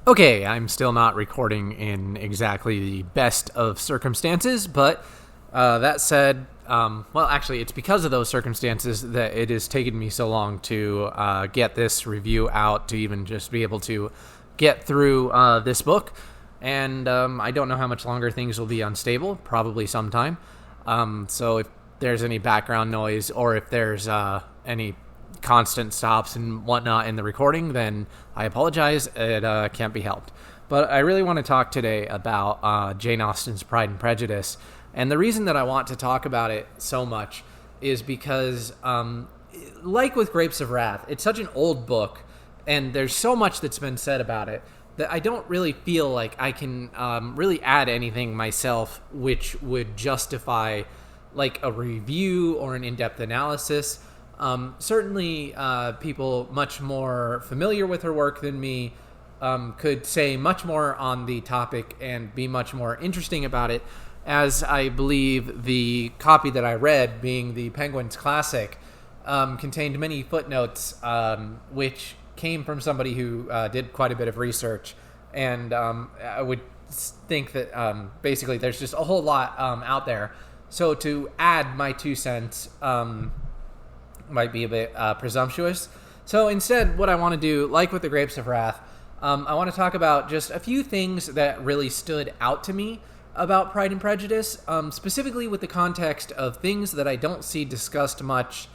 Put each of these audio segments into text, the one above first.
Okay, I'm still not recording in exactly the best of circumstances, but that said, actually, it's because of those circumstances that it has taken me so long to get this review out, to even just be able to get through this book. And I don't know how much longer things will be unstable, probably sometime. So if there's any background noise or if there's any constant stops and whatnot in the recording, then I apologize. It can't be helped. But I really want to talk today about Jane Austen's Pride and Prejudice. And the reason that I want to talk about it so much is because, like with Grapes of Wrath, it's such an old book, and there's so much that's been said about it that I don't really feel like I can really add anything myself which would justify like a review or an in-depth analysis. Certainly, people much more familiar with her work than me could say much more on the topic and be much more interesting about it, as I believe the copy that I read, being the Penguin's Classic, contained many footnotes which came from somebody who did quite a bit of research. And I would think that basically there's just a whole lot out there. So to add my 2 cents might be a bit presumptuous. So instead, what I want to do, like with the Grapes of Wrath, I want to talk about just a few things that really stood out to me about Pride and Prejudice, specifically with the context of things that I don't see discussed much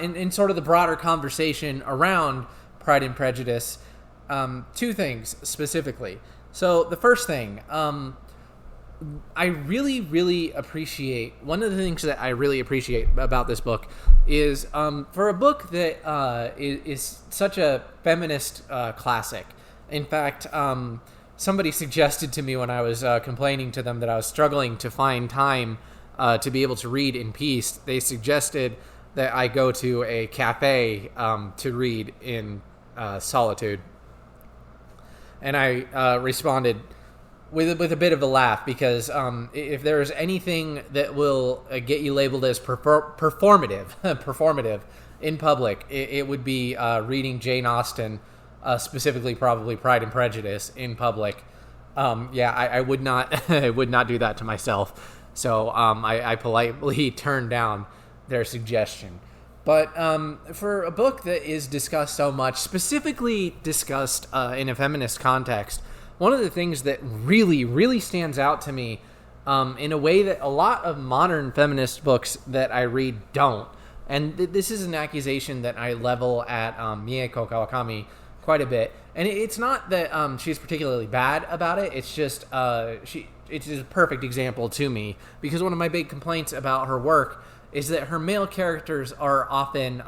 in sort of the broader conversation around Pride and Prejudice. 2 things specifically. So the first thing, I really, really appreciate, one of the things that I really appreciate about this book is for a book that is such a feminist classic. In fact, somebody suggested to me when I was complaining to them that I was struggling to find time to be able to read in peace, they suggested that I go to a cafe to read in solitude. And I responded with a bit of a laugh, because if there's anything that will get you labeled as performative in public, it would be reading Jane Austen, specifically probably Pride and Prejudice in public. I would not I would not do that to myself. So I politely turned down their suggestion. But for a book that is discussed so much, specifically discussed in a feminist context, one of the things that really, really stands out to me in a way that a lot of modern feminist books that I read don't, and this is an accusation that I level at Mieko Kawakami quite a bit, and it's not that she's particularly bad about it, it's just it's a perfect example to me, because one of my big complaints about her work is that her male characters are often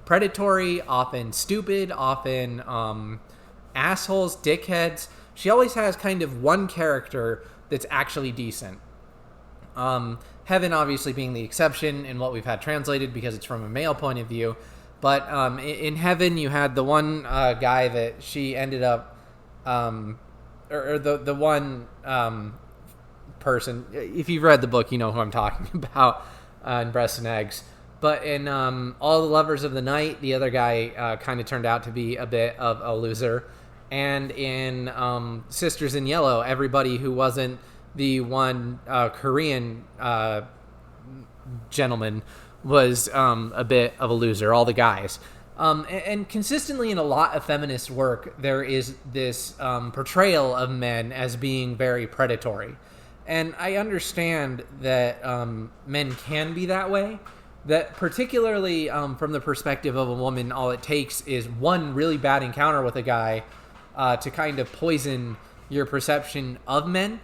predatory, often stupid, often assholes, dickheads. She always has kind of one character that's actually decent. Heaven obviously being the exception in what we've had translated because it's from a male point of view. But in Heaven, you had the one guy that she ended up, or the one person, if you've read the book, you know who I'm talking about, in Breasts and Eggs. But in All the Lovers of the Night, the other guy kind of turned out to be a bit of a loser. And in Sisters in Yellow, everybody who wasn't the one Korean gentleman was a bit of a loser, all the guys. And consistently in a lot of feminist work, there is this portrayal of men as being very predatory. And I understand that men can be that way, that particularly from the perspective of a woman, all it takes is one really bad encounter with a guy to kind of poison your perception of men.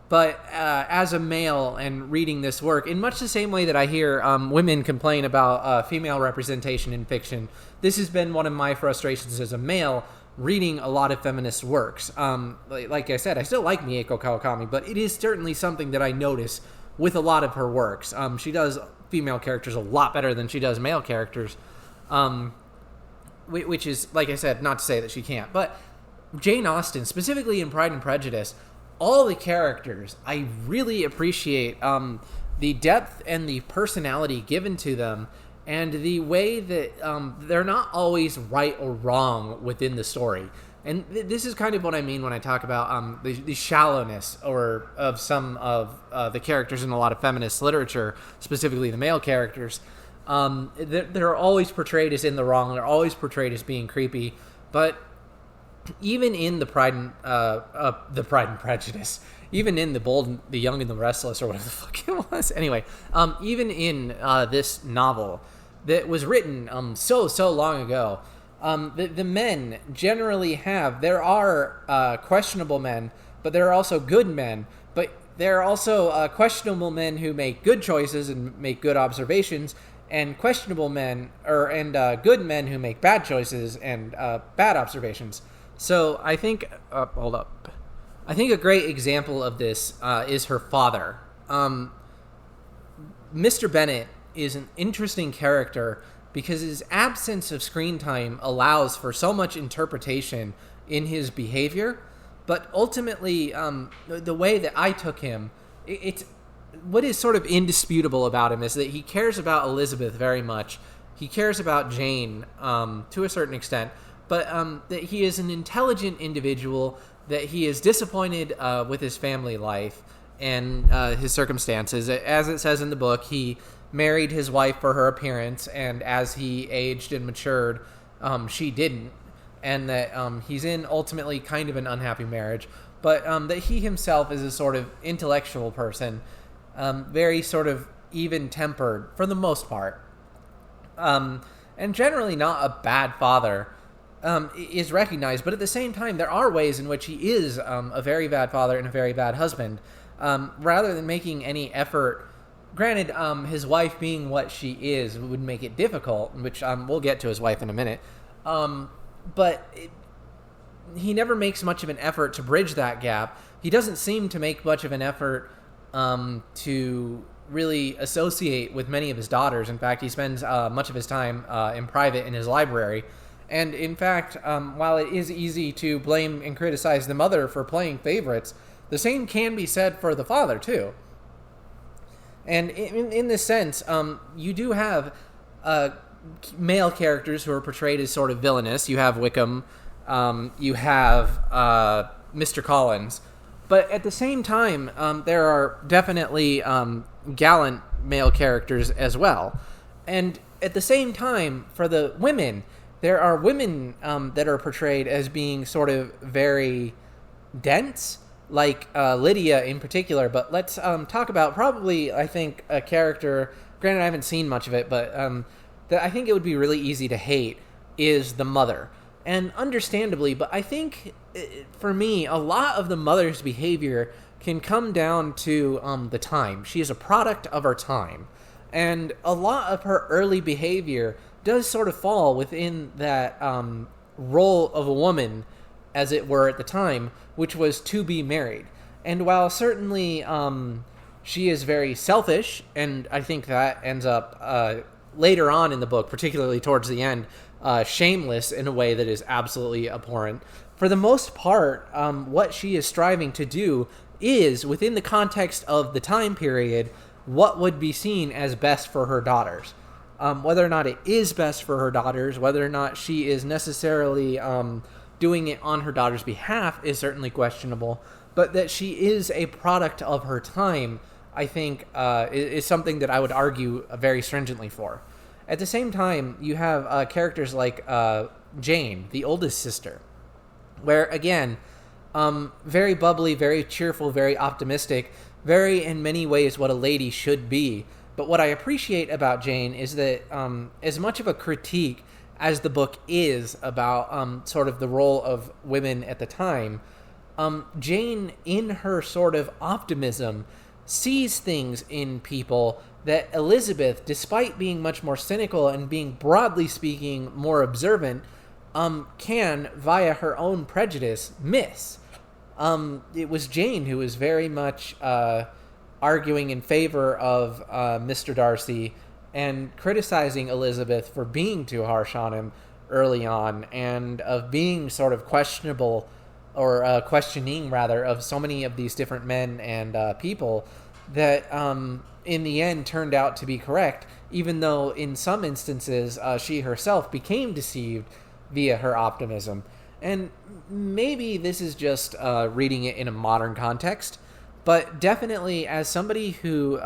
But as a male and reading this work, in much the same way that I hear women complain about female representation in fiction, this has been one of my frustrations as a male reading a lot of feminist works. Like I said, I still like Mieko Kawakami, but it is certainly something that I notice with a lot of her works. She does female characters a lot better than she does male characters, which is, like I said, not to say that she can't, but Jane Austen, specifically in Pride and Prejudice, all the characters, I really appreciate the depth and the personality given to them, and the way that they're not always right or wrong within the story. And this is kind of what I mean when I talk about the shallowness or of some of the characters in a lot of feminist literature, specifically the male characters. They're always portrayed as in the wrong. They're always portrayed as being creepy. But even in the Pride and Prejudice, even in the Bold, the Young and the Restless, or whatever the fuck it was. Anyway, even in this novel that was written so long ago, the men generally there are questionable men, but there are also good men. But there are also questionable men who make good choices and make good observations, and questionable men, good men who make bad choices and bad observations. So I think, hold up. I think a great example of this is her father. Mr. Bennet is an interesting character because his absence of screen time allows for so much interpretation in his behavior. But ultimately, the way that I took him, it's what is sort of indisputable about him is that he cares about Elizabeth very much. He cares about Jane to a certain extent, but that he is an intelligent individual, that he is disappointed with his family life and his circumstances. As it says in the book, he married his wife for her appearance, and as he aged and matured, she didn't. And that he's in ultimately kind of an unhappy marriage, but that he himself is a sort of intellectual person, very sort of even-tempered for the most part, and generally not a bad father, is recognized. But at the same time, there are ways in which he is a very bad father and a very bad husband, rather than making any effort. Granted, his wife being what she is would make it difficult, which we'll get to his wife in a minute. But he never makes much of an effort to bridge that gap. He doesn't seem to make much of an effort to really associate with many of his daughters. In fact, he spends much of his time in private in his library. And in fact, while it is easy to blame and criticize the mother for playing favorites, the same can be said for the father, too. And in this sense, you do have male characters who are portrayed as sort of villainous. You have Wickham, you have Mr. Collins. But at the same time, there are definitely gallant male characters as well. And at the same time, for the women, there are women that are portrayed as being sort of very dense, like Lydia in particular. But let's talk about probably, I think, a character, granted I haven't seen much of it, but that I think it would be really easy to hate is the mother. And understandably, but I think, for me, a lot of the mother's behavior can come down to the time. She is a product of her time. And a lot of her early behavior does sort of fall within that role of a woman, as it were, at the time, which was to be married. And while certainly she is very selfish, and I think that ends up later on in the book, particularly towards the end, shameless in a way that is absolutely abhorrent. For the most part, what she is striving to do is, within the context of the time period, what would be seen as best for her daughters. Whether or not it is best for her daughters, whether or not she is necessarily doing it on her daughter's behalf is certainly questionable, but that she is a product of her time, I think, is something that I would argue very stringently for. At the same time, you have characters like Jane, the oldest sister, where, again, very bubbly, very cheerful, very optimistic, very, in many ways, what a lady should be. But what I appreciate about Jane is that as much of a critique as the book is about sort of the role of women at the time, Jane, in her sort of optimism, sees things in people that Elizabeth, despite being much more cynical and being, broadly speaking, more observant, can, via her own prejudice, miss. It was Jane who was very much arguing in favor of Mr. Darcy and criticizing Elizabeth for being too harsh on him early on, and of being sort of questionable, or questioning, rather, of so many of these different men and people that in the end turned out to be correct, even though in some instances she herself became deceived via her optimism. And maybe this is just reading it in a modern context, but definitely as somebody who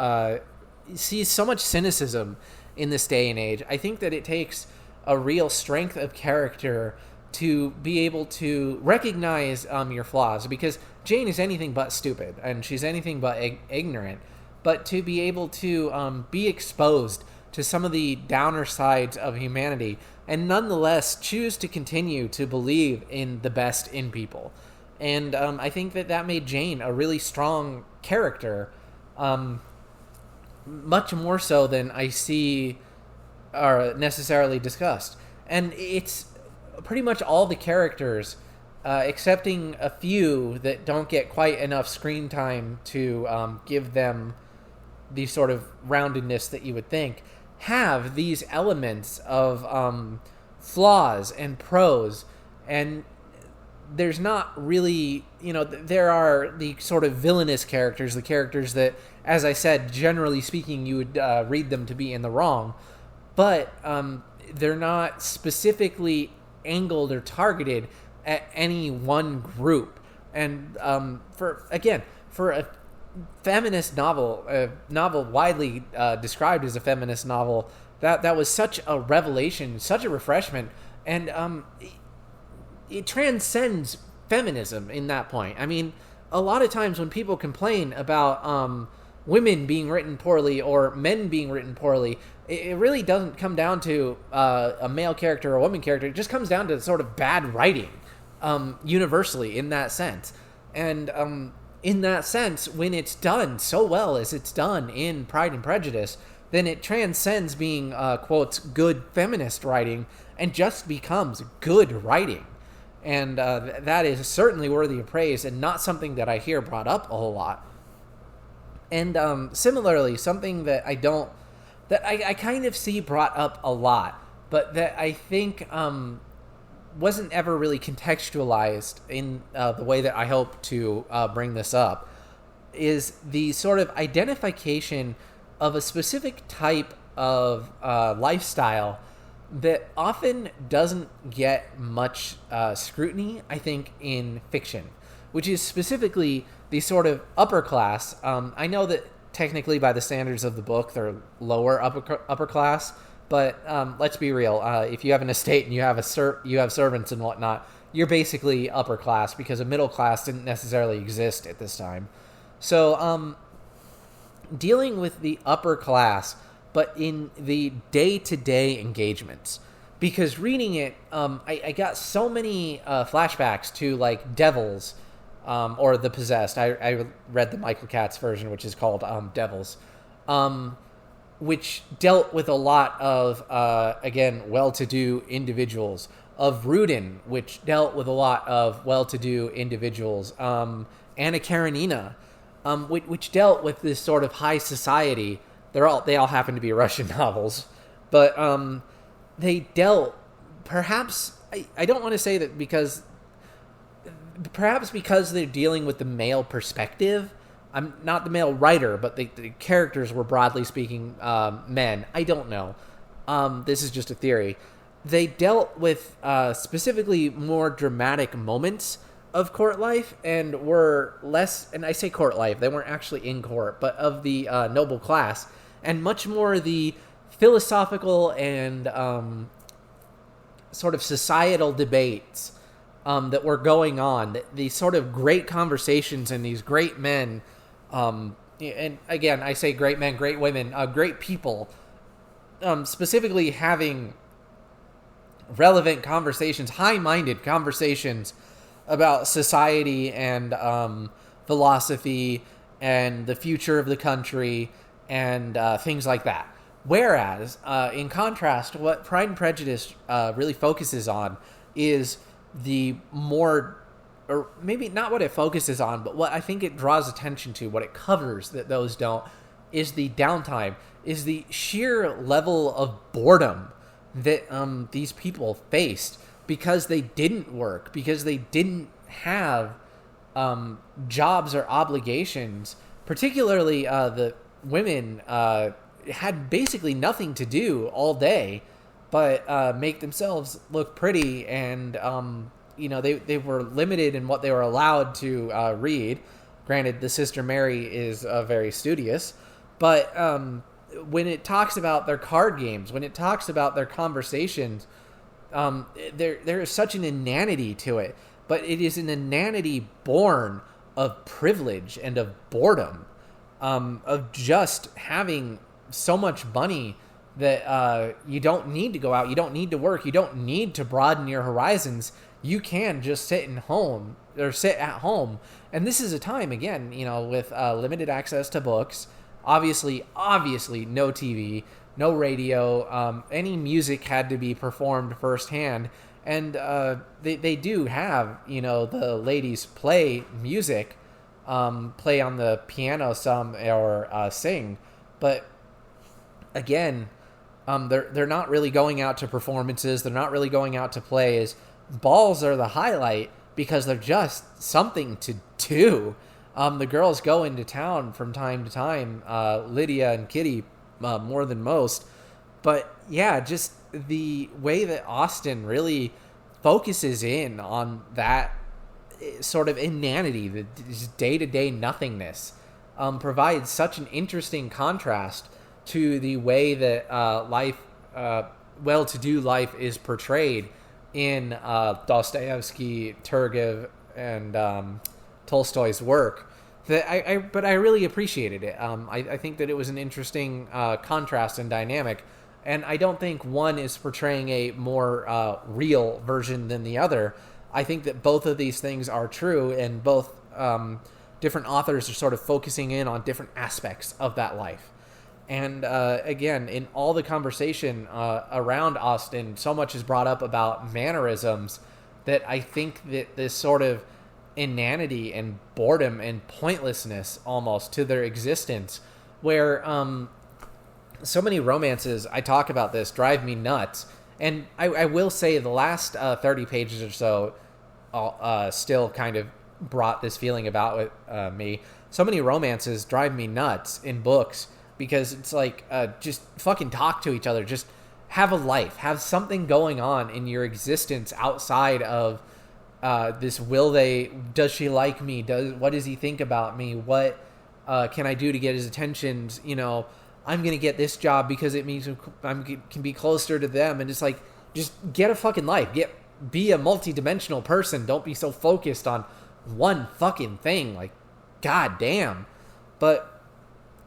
sees so much cynicism in this day and age, I think that it takes a real strength of character to be able to recognize your flaws, because Jane is anything but stupid and she's anything but ignorant, but to be able to be exposed to some of the downer sides of humanity and nonetheless choose to continue to believe in the best in people. And I think that made Jane a really strong character, much more so than I see are necessarily discussed. And it's pretty much all the characters, excepting a few that don't get quite enough screen time to give them the sort of roundedness that you would think, have these elements of flaws and pros. And there's not really, there are the sort of villainous characters, the characters that, as I said, generally speaking, you would read them to be in the wrong, but they're not specifically angled or targeted at any one group. And for a feminist novel, a novel widely described as a feminist novel, that was such a revelation, such a refreshment, and it transcends feminism in that point. I mean, a lot of times when people complain about women being written poorly or men being written poorly, it really doesn't come down to a male character or a woman character. It just comes down to sort of bad writing, universally in that sense. And in that sense, when it's done so well as it's done in Pride and Prejudice, then it transcends being, quotes, good feminist writing and just becomes good writing. And that is certainly worthy of praise and not something that I hear brought up a whole lot. And similarly, something that I kind of see brought up a lot, but that I think wasn't ever really contextualized in the way that I hope to bring this up, is the sort of identification of a specific type of lifestyle that often doesn't get much scrutiny, I think, in fiction, which is specifically the sort of upper class. I know that technically by the standards of the book, they're lower upper class, but let's be real. If you have an estate and you have servants and whatnot, you're basically upper class, because a middle class didn't necessarily exist at this time. So dealing with the upper class, but in the day-to-day engagements, because reading it, I got so many flashbacks to like Devils, or The Possessed. I read the Michael Katz version, which is called Devils, which dealt with a lot of, again, well-to-do individuals. Of Rudin, which dealt with a lot of well-to-do individuals. Anna Karenina, which dealt with this sort of high society. They all happen to be Russian novels, but they dealt, perhaps, I don't want to say that perhaps because they're dealing with the male perspective. I'm not the male writer, but the characters were, broadly speaking, men. I don't know. This is just a theory. They dealt with specifically more dramatic moments of court life, and were less, and I say court life, they weren't actually in court, but of the noble class, and much more the philosophical and sort of societal debates that were going on, these sort of great conversations and these great men, and again, I say great men, great women, great people, specifically having relevant conversations, high-minded conversations about society and philosophy and the future of the country and things like that. Whereas, in contrast, what Pride and Prejudice really focuses on is the more, or maybe not what it focuses on, but what I think it draws attention to, what it covers that those don't, is the downtime, is the sheer level of boredom that these people faced because they didn't work, because they didn't have jobs or obligations. Particularly the women had basically nothing to do all day but make themselves look pretty and they were limited in what they were allowed to read. Granted, the Sister Mary is very studious, but when it talks about their card games, when it talks about their conversations, there is such an inanity to it, but it is an inanity born of privilege and of boredom, of just having so much money that you don't need to go out, you don't need to work, you don't need to broaden your horizons. You can just sit at home. And this is a time, again, with limited access to books, obviously no TV, no radio, any music had to be performed firsthand. And they do have, the ladies play music, play on the piano some or sing. But again, they're not really going out to performances. They're not really going out to plays. Balls are the highlight because they're just something to do. The girls go into town from time to time, Lydia and Kitty more than most. But yeah, just the way that Austen really focuses in on that sort of inanity, the day-to-day nothingness, provides such an interesting contrast to the way that well-to-do life is portrayed in Dostoevsky, Turgenev, and Tolstoy's work. But I really appreciated it. I think that it was an interesting contrast and dynamic, and I don't think one is portraying a more real version than the other. I think that both of these things are true, and both different authors are sort of focusing in on different aspects of that life. And again, in all the conversation around Austen, so much is brought up about mannerisms that I think that this sort of inanity and boredom and pointlessness almost to their existence, where so many romances, I talk about this, drive me nuts. And I will say the last 30 pages or so still kind of brought this feeling about me. So many romances drive me nuts in books, because it's like, just fucking talk to each other. Just have a life. Have something going on in your existence outside of this does she like me? What does he think about me? What can I do to get his attention? I'm going to get this job because it means I can be closer to them. And just get a fucking life. Be a multi-dimensional person. Don't be so focused on one fucking thing. Like, god damn. But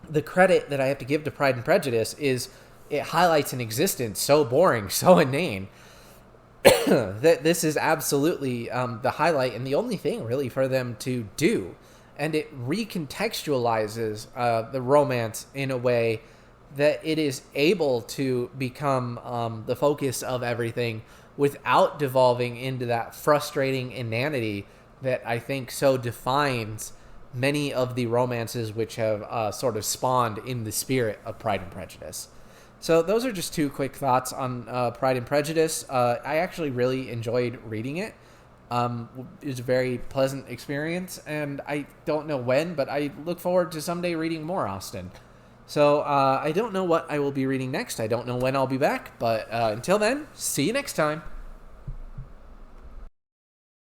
the credit that I have to give to Pride and Prejudice is it highlights an existence so boring, so inane, that this is absolutely the highlight and the only thing really for them to do. And it recontextualizes the romance in a way that it is able to become the focus of everything without devolving into that frustrating inanity that I think so defines many of the romances which have sort of spawned in the spirit of Pride and Prejudice. So those are just two quick thoughts on Pride and Prejudice. I actually really enjoyed reading it. It was a very pleasant experience, and I don't know when, but I look forward to someday reading more Austen. So I don't know what I will be reading next. I don't know when I'll be back, but until then, see you next time.